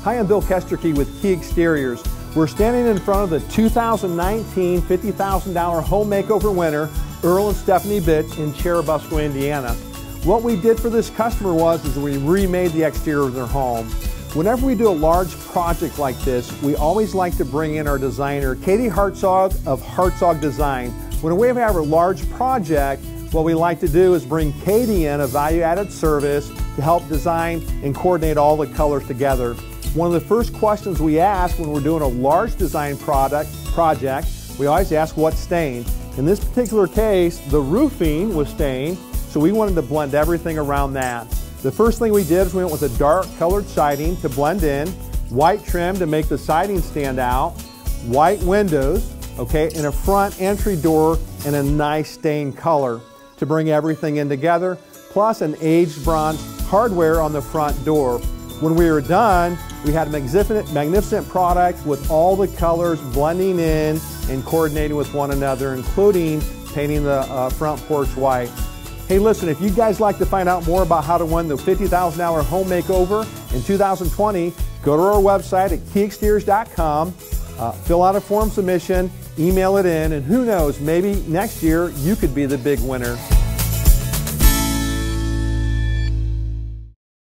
Hi, I'm Bill Kesterke with Key Exteriors. We're standing in front of the 2019 $50,000 home makeover winner, Earl and Stephanie Bitz in Cherubusco, Indiana. What we did for this customer was we remade the exterior of their home. Whenever we do a large project like this, we always like to bring in our designer, Katie Hartzog of Hartzog Design. When we have a large project, what we like to do is bring Katie in, a value-added service, to help design and coordinate all the colors together. One of the first questions we ask when we're doing a large design project, we always ask what's stained. In this particular case, the roofing was stained, so we wanted to blend everything around that. The first thing we did is we went with a dark colored siding to blend in, white trim to make the siding stand out, white windows, okay, and a front entry door in a nice stained color to bring everything in together, plus an aged bronze hardware on the front door. When we were done, we had a magnificent product with all the colors blending in and coordinating with one another, including painting the front porch white. Hey, listen, if you guys like to find out more about how to win the $50,000 home makeover in 2020, go to our website at keyexteriors.com, fill out a form submission, email it in, and who knows, maybe next year you could be the big winner.